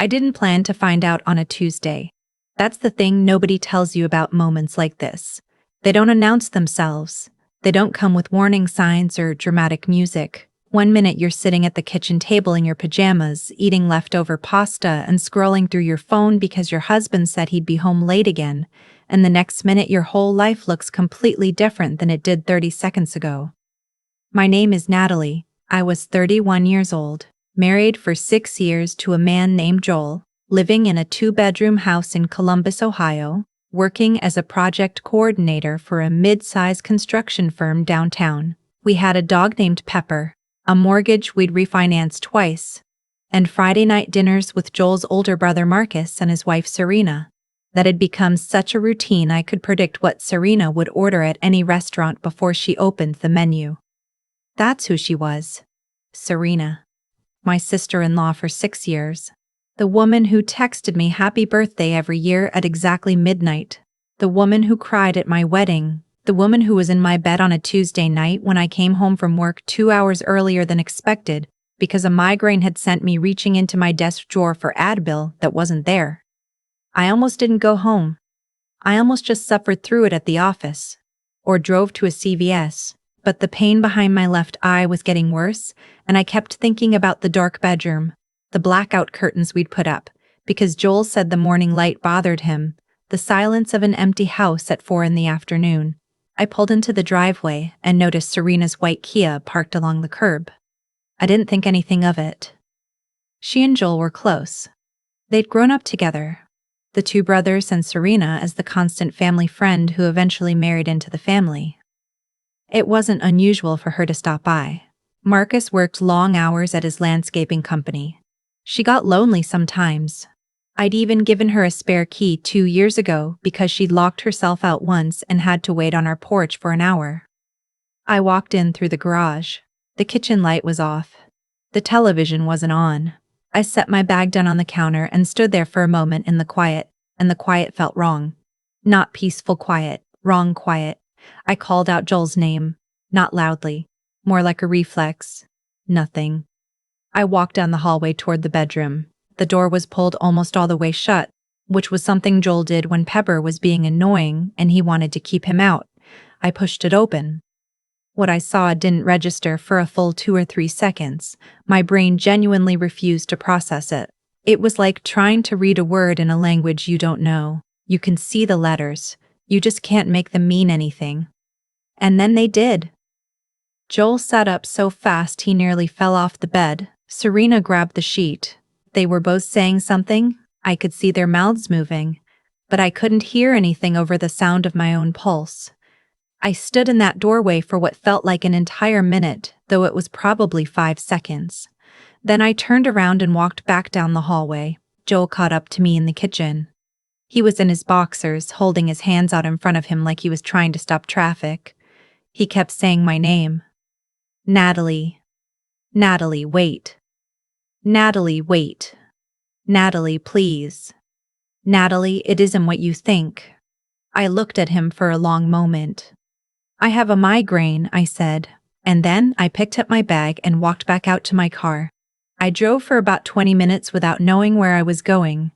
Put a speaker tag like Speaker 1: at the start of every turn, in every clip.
Speaker 1: I didn't plan to find out on a Tuesday. That's the thing nobody tells you about moments like this. They don't announce themselves. They don't come with warning signs or dramatic music. One minute you're sitting at the kitchen table in your pajamas, eating leftover pasta and scrolling through your phone because your husband said he'd be home late again, and the next minute your whole life looks completely different than it did 30 seconds ago. My name is Natalie. I was 31 years old, married for 6 years to a man named Joel, living in a 2-bedroom house in Columbus, Ohio, working as a project coordinator for a mid-size construction firm downtown. We had a dog named Pepper, a mortgage we'd refinanced twice, and Friday night dinners with Joel's older brother Marcus and his wife Serena. That had become such a routine I could predict what Serena would order at any restaurant before she opened the menu. That's who she was. Serena. My sister-in-law for 6 years. The woman who texted me happy birthday every year at exactly midnight. The woman who cried at my wedding. The woman who was in my bed on a Tuesday night when I came home from work 2 hours earlier than expected because a migraine had sent me reaching into my desk drawer for Advil that wasn't there. I almost didn't go home. I almost just suffered through it at the office. Or drove to a CVS. But the pain behind my left eye was getting worse, and I kept thinking about the dark bedroom, the blackout curtains we'd put up, because Joel said the morning light bothered him, the silence of an empty house at 4 in the afternoon. I pulled into the driveway and noticed Serena's white Kia parked along the curb. I didn't think anything of it. She and Joel were close. They'd grown up together, the two brothers and Serena as the constant family friend who eventually married into the family. It wasn't unusual for her to stop by. Marcus worked long hours at his landscaping company. She got lonely sometimes. I'd even given her a spare key 2 years ago because she'd locked herself out once and had to wait on our porch for an hour. I walked in through the garage. The kitchen light was off. The television wasn't on. I set my bag down on the counter and stood there for a moment in the quiet, and the quiet felt wrong. Not peaceful quiet, wrong quiet. I called out Joel's name, not loudly, more like a reflex. Nothing. I walked down the hallway toward the bedroom. The door was pulled almost all the way shut, which was something Joel did when Pepper was being annoying and he wanted to keep him out. I pushed it open. What I saw didn't register for a full 2 or 3 seconds. My brain genuinely refused to process it. It was like trying to read a word in a language you don't know. You can see the letters. You just can't make them mean anything. And then they did. Joel sat up so fast he nearly fell off the bed. Serena grabbed the sheet. They were both saying something. I could see their mouths moving, but I couldn't hear anything over the sound of my own pulse. I stood in that doorway for what felt like an entire minute, though it was probably 5 seconds. Then I turned around and walked back down the hallway. Joel caught up to me in the kitchen. He was in his boxers, holding his hands out in front of him like he was trying to stop traffic. He kept saying my name. Natalie. Natalie, wait. Natalie, wait. Natalie, please. Natalie, it isn't what you think. I looked at him for a long moment. I have a migraine, I said, and then I picked up my bag and walked back out to my car. I drove for about 20 minutes without knowing where I was going.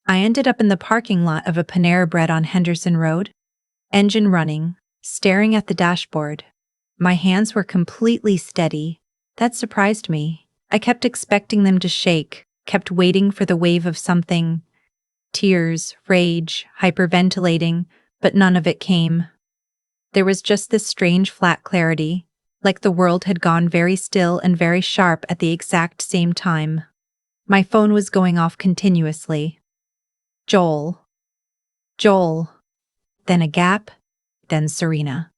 Speaker 1: I ended up in the parking lot of a Panera Bread on Henderson Road, engine running, staring at the dashboard. My hands were completely steady. That surprised me. I kept expecting them to shake, kept waiting for the wave of something. Tears, rage, hyperventilating, but none of it came. There was just this strange flat clarity, like the world had gone very still and very sharp at the exact same time. My phone was going off continuously. Joel. Joel. Then a gap, then Serena.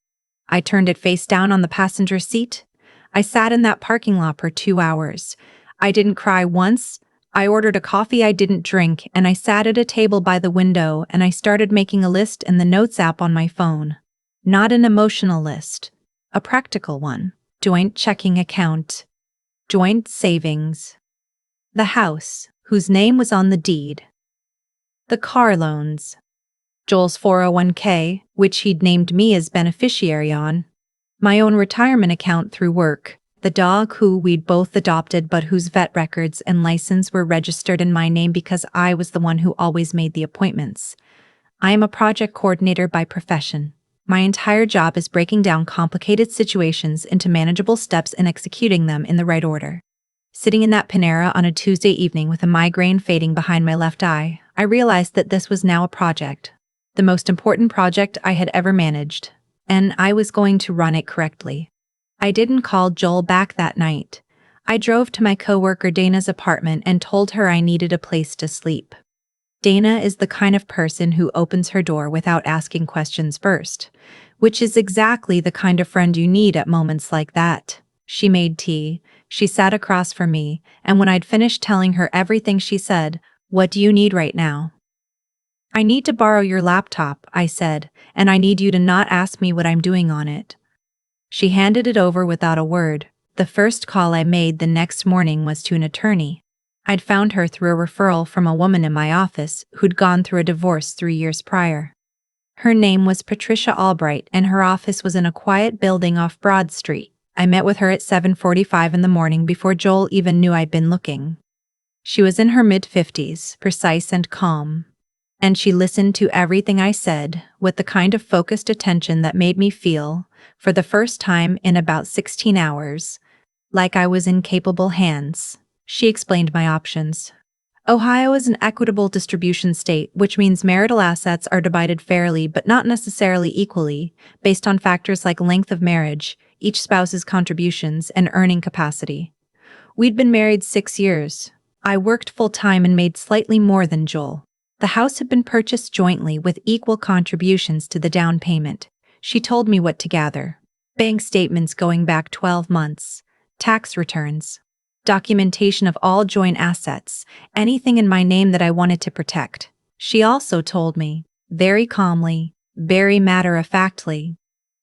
Speaker 1: I turned it face down on the passenger seat. I sat in that parking lot for 2 hours. I didn't cry once. I ordered a coffee I didn't drink, and I sat at a table by the window and I started making a list in the Notes app on my phone. Not an emotional list, a practical one. Joint checking account. Joint savings. The house, whose name was on the deed. The car loans. Joel's 401k, which he'd named me as beneficiary on. My own retirement account through work, the dog who we'd both adopted but whose vet records and license were registered in my name because I was the one who always made the appointments. I am a project coordinator by profession. My entire job is breaking down complicated situations into manageable steps and executing them in the right order. Sitting in that Panera on a Tuesday evening with a migraine fading behind my left eye, I realized that this was now a project. The most important project I had ever managed. And I was going to run it correctly. I didn't call Joel back that night. I drove to my coworker Dana's apartment and told her I needed a place to sleep. Dana is the kind of person who opens her door without asking questions first, which is exactly the kind of friend you need at moments like that. She made tea, she sat across from me, and when I'd finished telling her everything she said, "What do you need right now?" "I need to borrow your laptop," I said, "and I need you to not ask me what I'm doing on it." She handed it over without a word. The first call I made the next morning was to an attorney. I'd found her through a referral from a woman in my office who'd gone through a divorce 3 years prior. Her name was Patricia Albright, and her office was in a quiet building off Broad Street. I met with her at 7:45 in the morning before Joel even knew I'd been looking. She was in her mid-50s, precise and calm. And she listened to everything I said with the kind of focused attention that made me feel, for the first time in about 16 hours, like I was in capable hands. She explained my options. Ohio is an equitable distribution state, which means marital assets are divided fairly but not necessarily equally, based on factors like length of marriage, each spouse's contributions, and earning capacity. We'd been married 6 years. I worked full-time and made slightly more than Joel. The house had been purchased jointly with equal contributions to the down payment. She told me what to gather. Bank statements going back 12 months, tax returns, documentation of all joint assets, anything in my name that I wanted to protect. She also told me, very calmly, very matter-of-factly,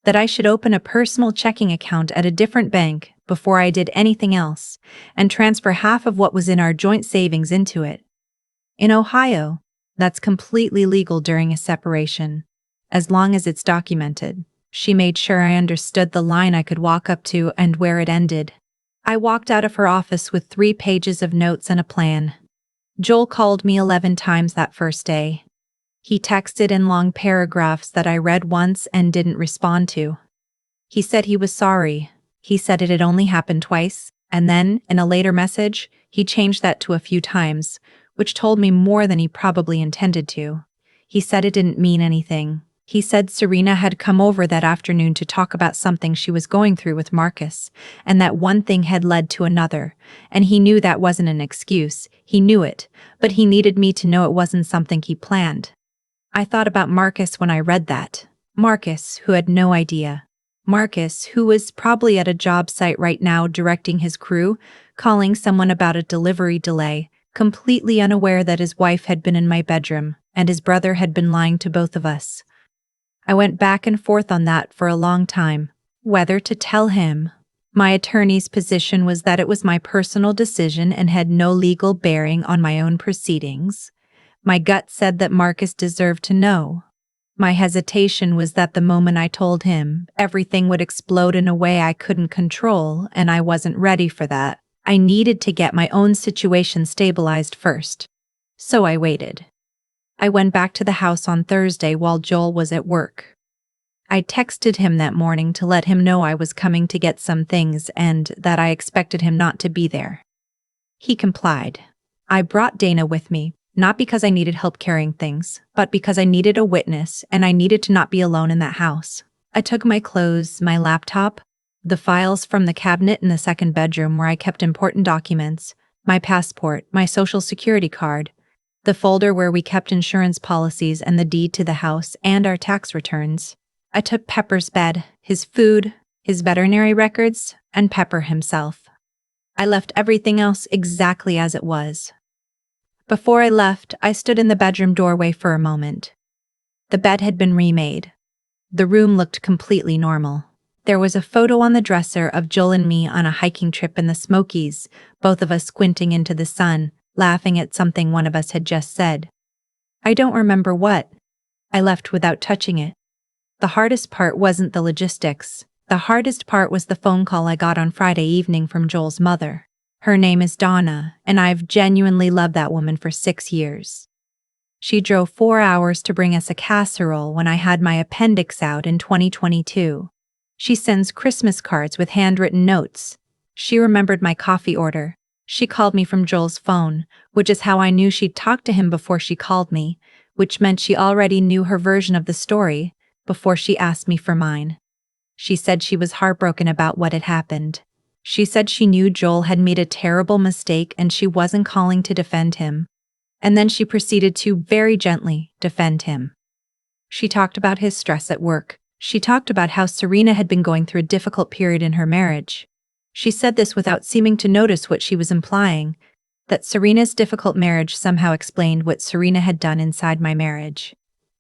Speaker 1: that I should open a personal checking account at a different bank before I did anything else, and transfer half of what was in our joint savings into it. In Ohio, that's completely legal during a separation, as long as it's documented. She made sure I understood the line I could walk up to and where it ended. I walked out of her office with 3 pages of notes and a plan. Joel called me 11 times that first day. He texted in long paragraphs that I read once and didn't respond to. He said he was sorry. He said it had only happened twice, and then, in a later message, he changed that to a few times, which told me more than he probably intended to. He said it didn't mean anything. He said Serena had come over that afternoon to talk about something she was going through with Marcus, and that one thing had led to another, and he knew that wasn't an excuse. He knew it, but he needed me to know it wasn't something he planned. I thought about Marcus when I read that. Marcus, who had no idea. Marcus, who was probably at a job site right now directing his crew, calling someone about a delivery delay, completely unaware that his wife had been in my bedroom, and his brother had been lying to both of us. I went back and forth on that for a long time, whether to tell him. My attorney's position was that it was my personal decision and had no legal bearing on my own proceedings. My gut said that Marcus deserved to know. My hesitation was that the moment I told him, everything would explode in a way I couldn't control, and I wasn't ready for that. I needed to get my own situation stabilized first. So I waited. I went back to the house on Thursday while Joel was at work. I texted him that morning to let him know I was coming to get some things and that I expected him not to be there. He complied. I brought Dana with me, not because I needed help carrying things, but because I needed a witness and I needed to not be alone in that house. I took my clothes, my laptop, the files from the cabinet in the second bedroom where I kept important documents, my passport, my social security card, the folder where we kept insurance policies and the deed to the house and our tax returns. I took Pepper's bed, his food, his veterinary records, and Pepper himself. I left everything else exactly as it was. Before I left, I stood in the bedroom doorway for a moment. The bed had been remade. The room looked completely normal. There was a photo on the dresser of Joel and me on a hiking trip in the Smokies, both of us squinting into the sun, laughing at something one of us had just said. I don't remember what. I left without touching it. The hardest part wasn't the logistics. The hardest part was the phone call I got on Friday evening from Joel's mother. Her name is Donna, and I've genuinely loved that woman for 6 years. She drove 4 hours to bring us a casserole when I had my appendix out in 2022. She sends Christmas cards with handwritten notes. She remembered my coffee order. She called me from Joel's phone, which is how I knew she'd talked to him before she called me, which meant she already knew her version of the story before she asked me for mine. She said she was heartbroken about what had happened. She said she knew Joel had made a terrible mistake and she wasn't calling to defend him. And then she proceeded to, very gently, defend him. She talked about his stress at work. She talked about how Serena had been going through a difficult period in her marriage. She said this without seeming to notice what she was implying, that Serena's difficult marriage somehow explained what Serena had done inside my marriage.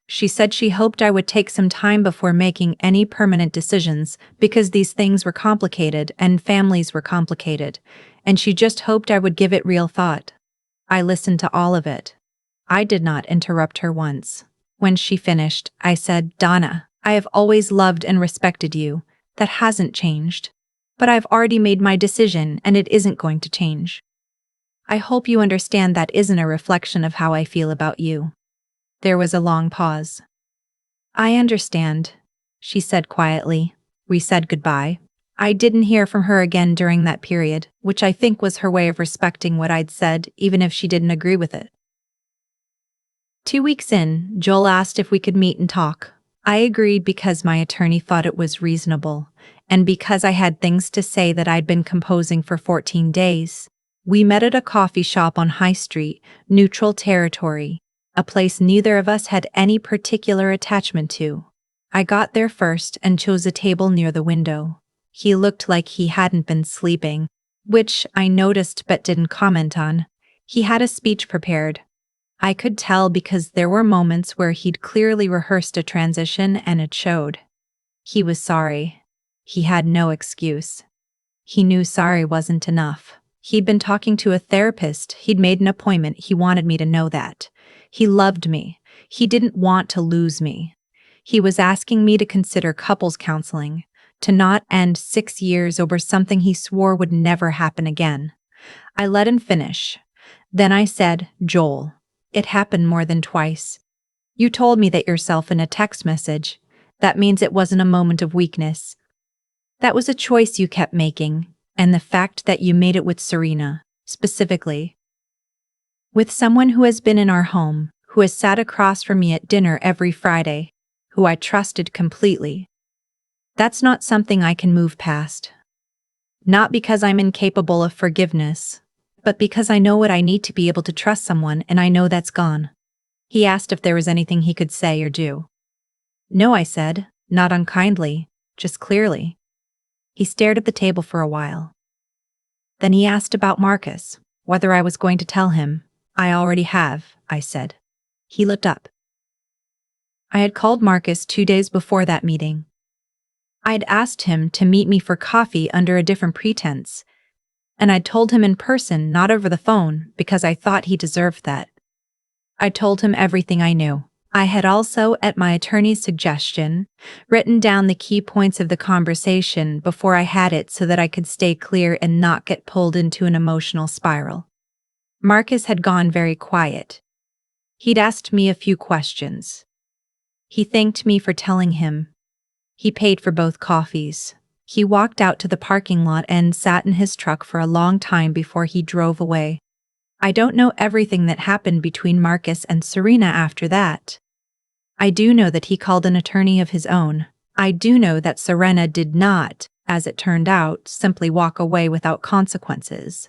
Speaker 1: She said she hoped I would take some time before making any permanent decisions because these things were complicated and families were complicated, and she just hoped I would give it real thought. I listened to all of it. I did not interrupt her once. When she finished, I said, "Donna, I have always loved and respected you. That hasn't changed. But I've already made my decision and it isn't going to change. I hope you understand that isn't a reflection of how I feel about you." There was a long pause. "I understand," she said quietly. We said goodbye. I didn't hear from her again during that period, which I think was her way of respecting what I'd said, even if she didn't agree with it. 2 weeks in, Joel asked if we could meet and talk. I agreed because my attorney thought it was reasonable, and because I had things to say that I'd been composing for 14 days. We met at a coffee shop on High Street, neutral territory, a place neither of us had any particular attachment to. I got there first and chose a table near the window. He looked like he hadn't been sleeping, which I noticed but didn't comment on. He had a speech prepared. I could tell because there were moments where he'd clearly rehearsed a transition and it showed. He was sorry. He had no excuse. He knew sorry wasn't enough. He'd been talking to a therapist, he'd made an appointment, he wanted me to know that. He loved me. He didn't want to lose me. He was asking me to consider couples counseling, to not end 6 years over something he swore would never happen again. I let him finish. Then I said, "Joel, it happened more than twice. You told me that yourself in a text message. That means it wasn't a moment of weakness. That was a choice you kept making, and the fact that you made it with Serena, specifically. With someone who has been in our home, who has sat across from me at dinner every Friday, who I trusted completely. That's not something I can move past. Not because I'm incapable of forgiveness, but because I know what I need to be able to trust someone and I know that's gone." He asked if there was anything he could say or do. "No," I said, not unkindly, just clearly. He stared at the table for a while. Then he asked about Marcus, whether I was going to tell him. "I already have," I said. He looked up. I had called Marcus 2 days before that meeting. I'd asked him to meet me for coffee under a different pretense, and I'd told him in person, not over the phone, because I thought he deserved that. I told him everything I knew. I had also, at my attorney's suggestion, written down the key points of the conversation before I had it so that I could stay clear and not get pulled into an emotional spiral. Marcus had gone very quiet. He'd asked me a few questions. He thanked me for telling him. He paid for both coffees. He walked out to the parking lot and sat in his truck for a long time before he drove away. I don't know everything that happened between Marcus and Serena after that. I do know that he called an attorney of his own. I do know that Serena did not, as it turned out, simply walk away without consequences.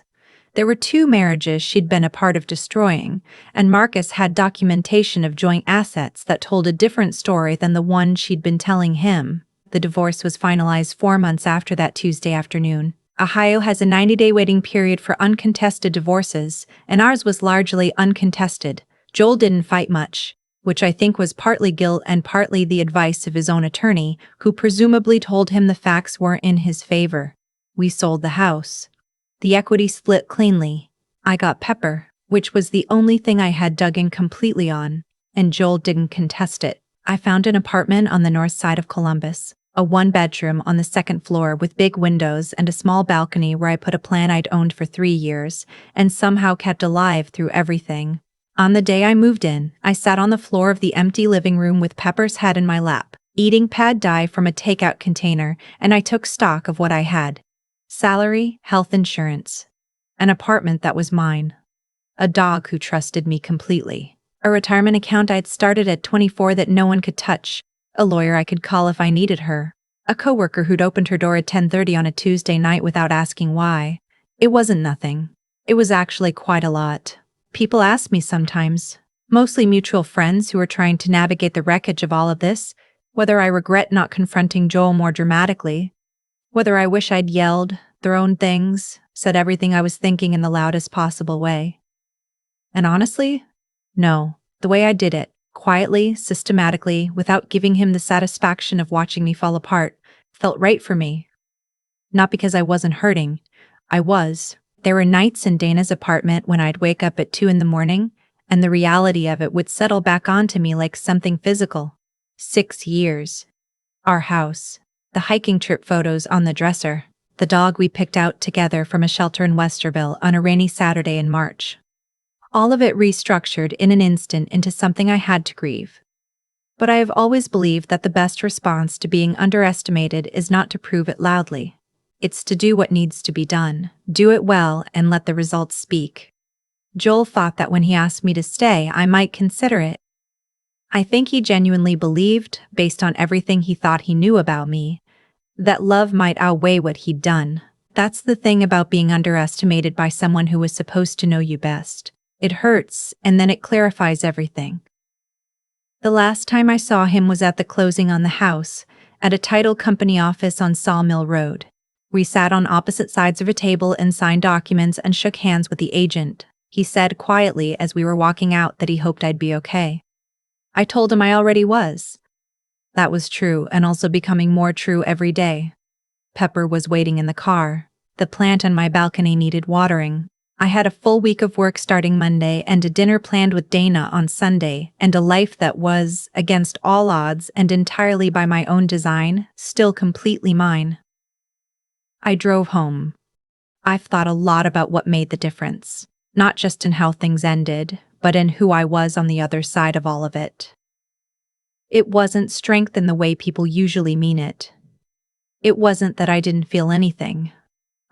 Speaker 1: There were 2 marriages she'd been a part of destroying, and Marcus had documentation of joint assets that told a different story than the one she'd been telling him. The divorce was finalized 4 months after that Tuesday afternoon. Ohio has a 90-day waiting period for uncontested divorces, and ours was largely uncontested. Joel didn't fight much, which I think was partly guilt and partly the advice of his own attorney, who presumably told him the facts were in his favor. We sold the house. The equity split cleanly. I got Pepper, which was the only thing I had dug in completely on, and Joel didn't contest it. I found an apartment on the north side of Columbus. A one-bedroom on the second floor with big windows and a small balcony where I put a plant I'd owned for 3 years and somehow kept alive through everything. On the day I moved in, I sat on the floor of the empty living room with Pepper's head in my lap, eating pad thai from a takeout container, and I took stock of what I had. Salary, health insurance, an apartment that was mine, a dog who trusted me completely, a retirement account I'd started at 24 that no one could touch, a lawyer I could call if I needed her, a coworker who'd opened her door at 10:30 on a Tuesday night without asking why. It wasn't nothing. It was actually quite a lot. People ask me sometimes, mostly mutual friends who are trying to navigate the wreckage of all of this, whether I regret not confronting Joel more dramatically, whether I wish I'd yelled, thrown things, said everything I was thinking in the loudest possible way. And honestly, no. The way I did it, quietly, systematically, without giving him the satisfaction of watching me fall apart, felt right for me. Not because I wasn't hurting. I was. There were nights in Dana's apartment when I'd wake up at 2 in the morning, and the reality of it would settle back onto me like something physical. 6 years. Our house. The hiking trip photos on the dresser. The dog we picked out together from a shelter in Westerville on a rainy Saturday in March. All of it restructured in an instant into something I had to grieve. But I have always believed that the best response to being underestimated is not to prove it loudly. It's to do what needs to be done, do it well, and let the results speak. Joel thought that when he asked me to stay, I might consider it. I think he genuinely believed, based on everything he thought he knew about me, that love might outweigh what he'd done. That's the thing about being underestimated by someone who was supposed to know you best. It hurts, and then it clarifies everything. The last time I saw him was at the closing on the house, at a title company office on Sawmill Road. We sat on opposite sides of a table and signed documents and shook hands with the agent. He said quietly as we were walking out that he hoped I'd be okay. I told him I already was. That was true, and also becoming more true every day. Pepper was waiting in the car. The plant on my balcony needed watering. I had a full week of work starting Monday and a dinner planned with Dana on Sunday, and a life that was, against all odds and entirely by my own design, still completely mine. I drove home. I've thought a lot about what made the difference, not just in how things ended, but in who I was on the other side of all of it. It wasn't strength in the way people usually mean it. It wasn't that I didn't feel anything.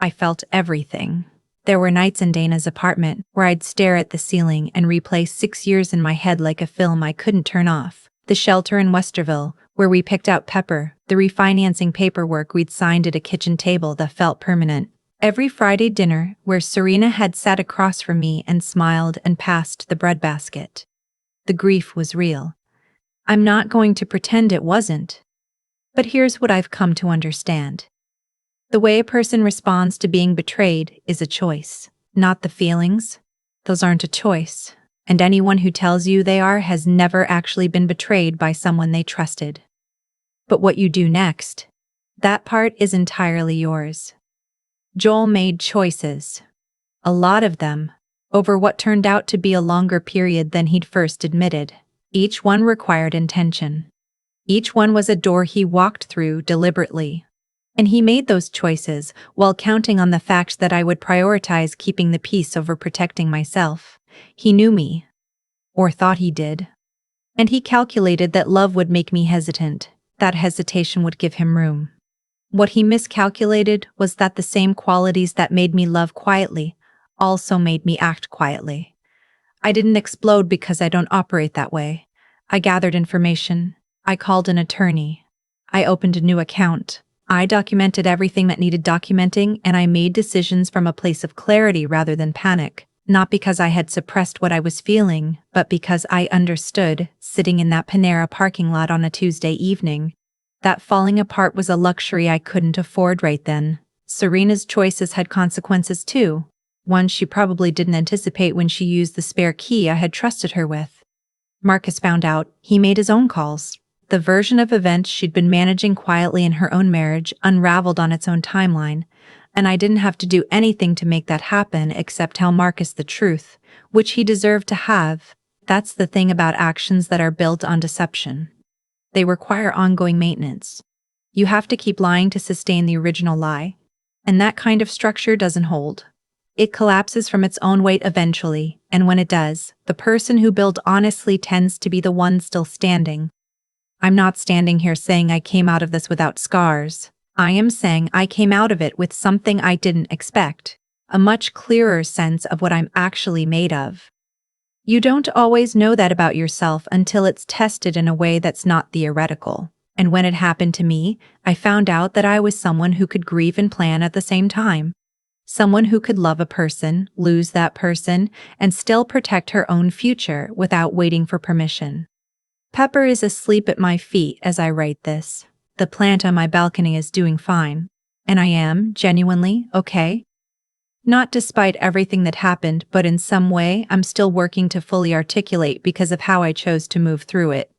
Speaker 1: I felt everything. There were nights in Dana's apartment where I'd stare at the ceiling and replay 6 years in my head like a film I couldn't turn off. The shelter in Westerville, where we picked out Pepper, the refinancing paperwork we'd signed at a kitchen table that felt permanent. Every Friday dinner where Serena had sat across from me and smiled and passed the breadbasket. The grief was real. I'm not going to pretend it wasn't. But here's what I've come to understand. The way a person responds to being betrayed is a choice, not the feelings. Those aren't a choice, and anyone who tells you they are has never actually been betrayed by someone they trusted. But what you do next, that part is entirely yours. Joel made choices, a lot of them, over what turned out to be a longer period than he'd first admitted. Each one required intention. Each one was a door he walked through deliberately. And he made those choices while counting on the fact that I would prioritize keeping the peace over protecting myself. He knew me, or thought he did. And he calculated that love would make me hesitant. That hesitation would give him room. What he miscalculated was that the same qualities that made me love quietly also made me act quietly. I didn't explode because I don't operate that way. I gathered information. I called an attorney. I opened a new account. I documented everything that needed documenting, and I made decisions from a place of clarity rather than panic, not because I had suppressed what I was feeling, but because I understood, sitting in that Panera parking lot on a Tuesday evening, that falling apart was a luxury I couldn't afford right then. Serena's choices had consequences too, ones she probably didn't anticipate when she used the spare key I had trusted her with. Marcus found out. He made his own calls. The version of events she'd been managing quietly in her own marriage unraveled on its own timeline, and I didn't have to do anything to make that happen except tell Marcus the truth, which he deserved to have. That's the thing about actions that are built on deception. They require ongoing maintenance. You have to keep lying to sustain the original lie. And that kind of structure doesn't hold. It collapses from its own weight eventually, and when it does, the person who built honestly tends to be the one still standing. I'm not standing here saying I came out of this without scars. I am saying I came out of it with something I didn't expect, a much clearer sense of what I'm actually made of. You don't always know that about yourself until it's tested in a way that's not theoretical. And when it happened to me, I found out that I was someone who could grieve and plan at the same time. Someone who could love a person, lose that person, and still protect her own future without waiting for permission. Pepper is asleep at my feet as I write this. The plant on my balcony is doing fine. And I am, genuinely, okay. Not despite everything that happened, but in some way I'm still working to fully articulate because of how I chose to move through it.